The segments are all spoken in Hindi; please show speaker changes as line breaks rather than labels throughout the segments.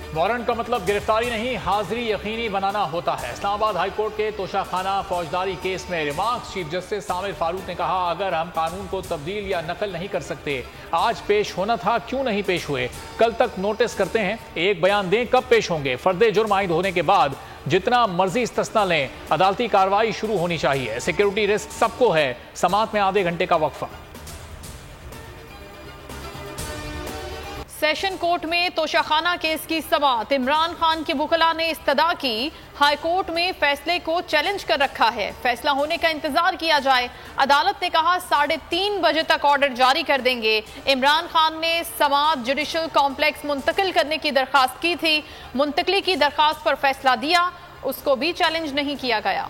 वारंट का मतलब गिरफ्तारी नहीं, हाजिरी यकीनी बनाना होता है। इस्लामाबाद हाईकोर्ट के तोशाखाना फौजदारी केस में रिमार्क्स। चीफ जस्टिस सामिर फारूक ने कहा, अगर हम कानून को तब्दील या नकल नहीं कर सकते, आज पेश होना था, क्यों नहीं पेश हुए? कल तक नोटिस करते हैं, एक बयान दें, कब पेश होंगे? फर्दे जुर्म आयद होने के बाद जितना मर्जी इस्तिस्ना लें, अदालती कार्रवाई शुरू होनी चाहिए। सिक्योरिटी रिस्क सबको है। समात में आधे घंटे का वक्फा।
सेशन कोर्ट में तोशाखाना केस की समाअत। इमरान खान के वुकला ने इस्तदा की, हाईकोर्ट में फैसले को चैलेंज कर रखा है, फैसला होने का इंतजार किया जाए। अदालत ने कहा 3:30 बजे तक ऑर्डर जारी कर देंगे। इमरान खान ने समाअत जुडिशल कॉम्प्लेक्स मुंतकिल करने की दरखास्त की थी। मुंतकली की दरखास्त पर फैसला दिया, उसको भी चैलेंज नहीं किया गया।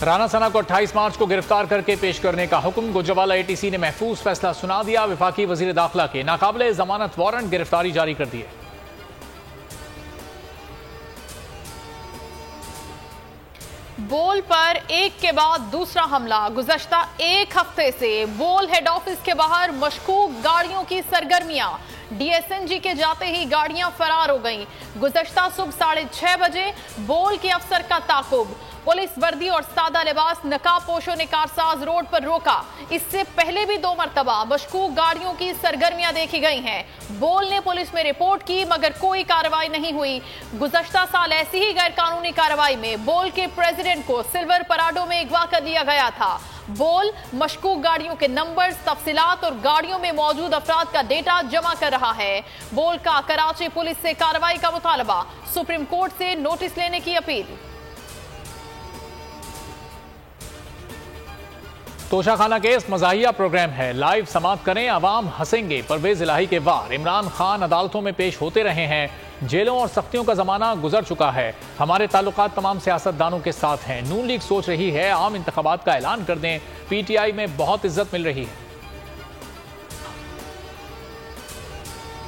राना सना को 28 मार्च को गिरफ्तार करके पेश करने का हुक्म। गुजरावाला एटीसी ने महफूज फैसला सुना दिया। विफाकी वजीर दाखिला के नाकाबिले जमानत वारंट गिरफ्तारी जारी कर दिए।
बोल पर एक के बाद दूसरा हमला। गुज़श्ता एक हफ्ते से बोल हेड ऑफिस के बाहर मशकूक गाड़ियों की सरगर्मियां। डीएसएनजी के जाते ही गाड़ियां फरार हो गईं। गुज़श्ता सुबह 6:30 बजे बोल के अफसर का ताकुब। पुलिस वर्दी और सादा लिबास नकाबपोशों ने कारसाज रोड पर रोका। इससे पहले भी 2 मरतबा मशकूक गाड़ियों की सरगर्मियां देखी गई हैं। बोल ने पुलिस में रिपोर्ट की, मगर कोई कार्रवाई नहीं हुई। गुज़श्ता साल ऐसी ही गैर कानूनी कार्रवाई में बोल के प्रेसिडेंट को सिल्वर पराडो में अगवा कर लिया गया था। बोल मशकूक गाड़ियों के नंबर्स, तफसीलात और गाड़ियों में मौजूद अफराद का डेटा जमा कर रहा है। बोल का कराची पुलिस से कार्रवाई का मुतालबा। सुप्रीम कोर्ट से नोटिस लेने की अपील।
तोशाखाना केस मज़ाहिया प्रोग्राम है, लाइव समाप्त करें, अवाम हंसेंगे। परवेज इलाही के वार। इमरान खान अदालतों में पेश होते रहे हैं। जेलों और सख्तियों का जमाना गुजर चुका है। हमारे ताल्लुकात तमाम सियासतदानों के साथ हैं। नून लीग सोच रही है आम इंतखाबात का ऐलान कर दें। पीटीआई में बहुत इज्जत मिल रही है।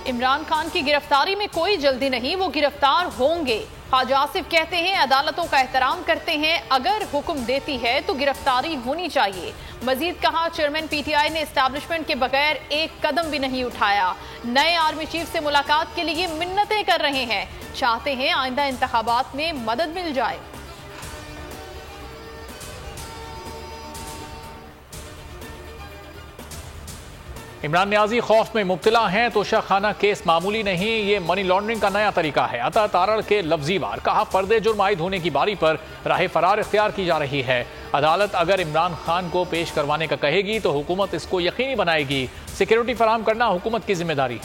इमरान खान की गिरफ्तारी में कोई जल्दी नहीं, वो गिरफ्तार होंगे। ख्वाजा आसिफ कहते हैं अदालतों का एहतराम करते हैं, अगर हुक्म देती है तो गिरफ्तारी होनी चाहिए। मजीद कहा, चेयरमैन पीटीआई ने एस्टैब्लिशमेंट के बगैर एक कदम भी नहीं उठाया। नए आर्मी चीफ से मुलाकात के लिए मिन्नतें कर रहे हैं, चाहते हैं आइंदा इंतखाबात में मदद मिल जाए।
इमरान न्याजी खौफ में मुब्तला हैं। तोशाखाना केस मामूली नहीं, ये मनी लॉन्ड्रिंग का नया तरीका है। अता तारड़ के लफ्जी वार। कहा, पर्दे जुर्म आयद होने की बारी पर राह फरार इख्तियार की जा रही है। अदालत अगर इमरान खान को पेश करवाने का कहेगी तो हुकूमत इसको यकीनी बनाएगी। सिक्योरिटी फराहम करना हुकूमत की जिम्मेदारी है।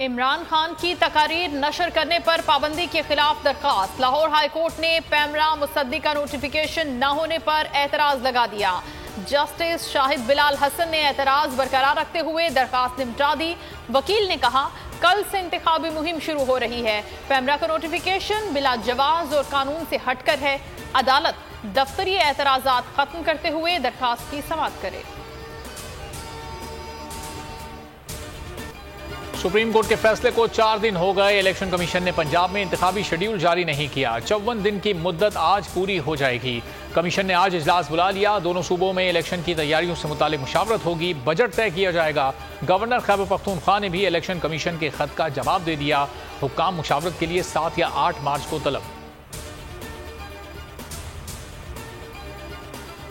इमरान खान की तकारीर नशर करने पर पाबंदी के खिलाफ दरखास्त। लाहौर हाई कोर्ट ने पैमरा मुसद्दी का नोटिफिकेशन न होने पर एतराज लगा दिया। जस्टिस शाहिद बिलाल हसन ने एतराज बरकरार रखते हुए दरखास्त निपटा दी। वकील ने कहा, कल से इंतखाबी मुहिम शुरू हो रही है। पैमरा का नोटिफिकेशन बिला जवाज और कानून से हटकर है। अदालत दफ्तरी एतराजात खत्म करते हुए दरखास्त की समाअत करे।
सुप्रीम कोर्ट के फैसले को 4 दिन हो गए। इलेक्शन कमीशन ने पंजाब में इंतखाबी शेड्यूल जारी नहीं किया। 54 दिन की मुद्दत आज पूरी हो जाएगी। कमीशन ने आज इजलास बुला लिया। दोनों सूबों में इलेक्शन की तैयारियों से मुतालिक मुशावरत होगी। बजट तय किया जाएगा। गवर्नर खैबर पख्तूनख्वा ने भी इलेक्शन कमीशन के खत का जवाब दे दिया। हुक्काम मुशावरत के लिए 7 या 8 मार्च को तलब।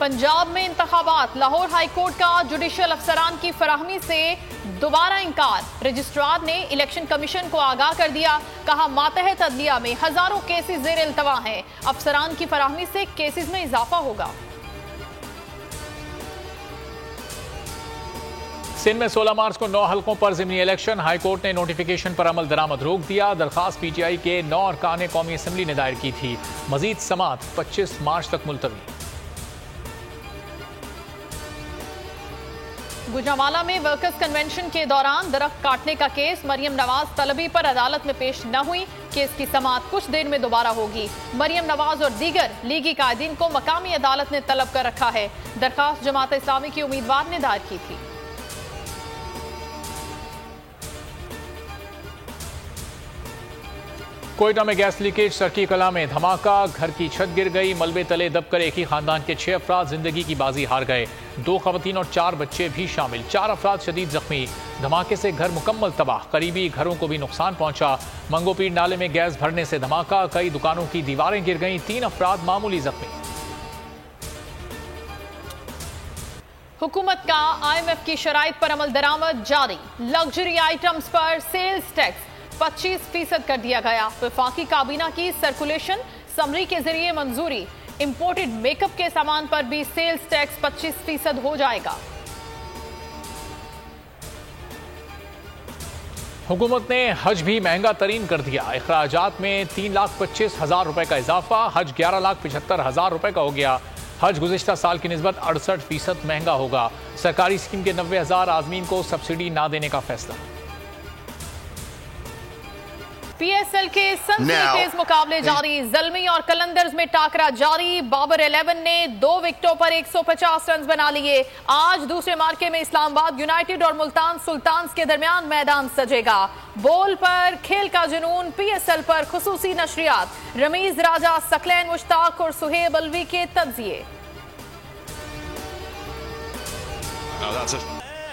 पंजाब में इंतखाबात। लाहौर हाई कोर्ट का जुडिशल अफसरान की फराहमी से दोबारा इंकार। रजिस्ट्रार ने इलेक्शन कमीशन को आगाह कर दिया। कहा, मातहत अदलिया में हजारों केसेस ज़ेर इल्तवा हैं। अफसरान की फराहमी से केसेस में इजाफा होगा।
सिंध में 16 मार्च को 9 हलकों पर ज़िमनी इलेक्शन। हाईकोर्ट ने नोटिफिकेशन पर अमल दरामद रोक दिया। दरखास्त पीटीआई के 9 अरकान कौमी असम्बली ने दायर की थी। मजीद समाअत 25 मार्च तक मुलतवी।
गुजरावाला में वर्कर्स कन्वेंशन के दौरान दरख्त काटने का केस। मरियम नवाज तलबी पर अदालत में पेश न हुई। केस की समाअत कुछ देर में दोबारा होगी। मरियम नवाज और दीगर लीगी कायदीन को मकामी अदालत ने तलब कर रखा है। दरखास्त जमात इस्लामी की उम्मीदवार ने दायर की थी।
कोयटा में गैस लीकेज, सरकी कला में धमाका, घर की छत गिर गई, मलबे तले दबकर एक ही खानदान के 6 अफराद जिंदगी की बाजी हार गए। 2 खवातीन और 4 बच्चे भी शामिल, 4 अफराद शदीद जख्मी। धमाके से घर मुकम्मल तबाह, करीबी घरों को भी नुकसान पहुंचा। मंगोपीर नाले में गैस भरने से धमाका, कई दुकानों की दीवारें गिर गईं, 3 अफराद मामूली जख्मी।
हुकूमत का IMF की शराइत पर अमल दरामद जारी, लग्जरी आइटम्स पर सेल्स टैक्स 25% कर दिया गया। वफाकी काबीना की सर्कुलेशन समरी के जरिए मंजूरी, इंपोर्टेड मेकअप के सामान पर भी सेल्स टैक्स 25% हो जाएगा।
हुकूमत ने हज भी महंगा तरीन कर दिया, अखराजात में 3,25,000 रुपए का इजाफा, हज 11,75,000 रुपए का हो गया। हज गुज़िश्ता साल की निस्बत 68% महंगा होगा। सरकारी स्कीम के 90,000 आज़मीन को सब्सिडी ना देने का फैसला।
PSL के सनसनीखेज मुकाबले जारी, ज़ल्मी और कलंदर्स में टाकरा जारी। बाबर 11 ने 2 विकेटों पर 150 रन बना लिए। आज दूसरे मार्के में इस्लामाबाद यूनाइटेड और मुल्तान सुल्तान्स के दरमियान मैदान सजेगा। बोल पर खेल का जुनून, PSL पर खुसूसी नशरियात, रमीज राजा, सकलैन मुश्ताक और सुहेब अलवी के तज्जिए।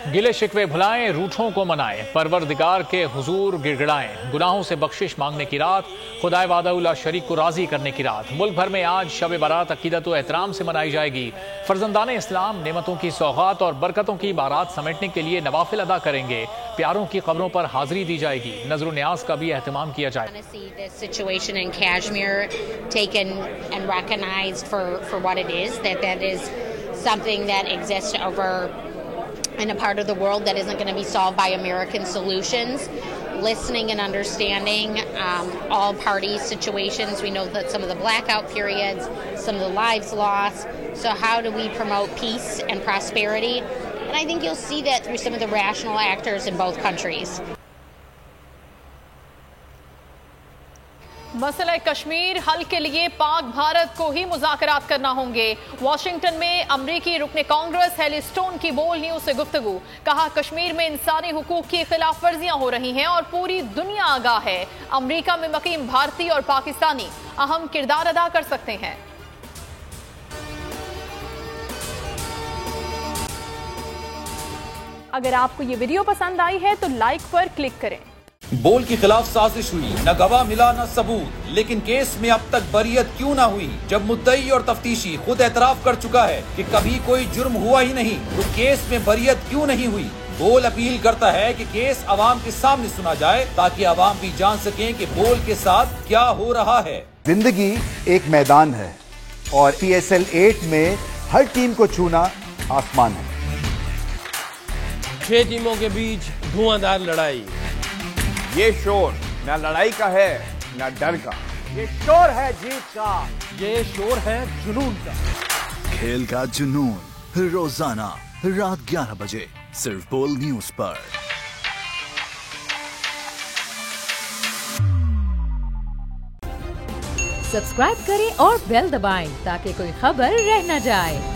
गिले शिकवे भुलाएं, रूठों को मनाएं, परवरदिगार के हुजूर गिड़गिड़ाएं। गुनाहों से बख्शिश मांगने की रात, खुदाए वादा शरीक को राजी करने की रात। मुल्क भर में आज शब बारात अकीदत व एहतराम से मनाई जाएगी। फर्जंदान इस्लाम नेमतों की सौगात और बरकतों की बारात समेटने के लिए नवाफिल अदा करेंगे। प्यारों की खबरों पर हाजिरी दी जाएगी, नजर न्याज का भी एहतमाम किया जाएगा।
in a part of the world that isn't going to be solved by American solutions. Listening and understanding all parties' situations. We know that some of the blackout periods, some of the lives lost. So how do we promote peace and prosperity? And I think you'll see that through some of the rational actors in both countries.
मसला कश्मीर हल के लिए पाक भारत को ही मुज़ाकरात करना होंगे। वाशिंगटन में अमरीकी रुकने कांग्रेस हेली स्टोन की बोल न्यूज से गुफ्तगू, कहा कश्मीर में इंसानी हुकूक की खिलाफ वर्जियां हो रही हैं और पूरी दुनिया आगाह है। अमरीका में मकीम भारतीय और पाकिस्तानी अहम किरदार अदा कर सकते हैं। अगर आपको ये वीडियो पसंद आई है तो लाइक पर क्लिक करें।
बोल के खिलाफ साजिश हुई, न गवाह मिला न सबूत, लेकिन केस में अब तक बरियत क्यों न हुई? जब मुद्दई और तफ्तीशी खुद एतराफ कर चुका है कि कभी कोई जुर्म हुआ ही नहीं, तो केस में बरियत क्यों नहीं हुई? बोल अपील करता है कि केस अवाम के सामने सुना जाए ताकि अवाम भी जान सकें कि बोल के साथ क्या हो रहा है।
जिंदगी एक मैदान है और PSL 8 में हर टीम को छूना आसमान है।
6 टीमों के बीच धुआंधार लड़ाई।
ये शोर न लड़ाई का है न डर का, ये शोर है जीत का,
ये शोर है जुनून का।
खेल का जुनून रोजाना रात 11 बजे सिर्फ बोल न्यूज पर।
सब्सक्राइब करें और बेल दबाएं ताकि कोई खबर रह न जाए।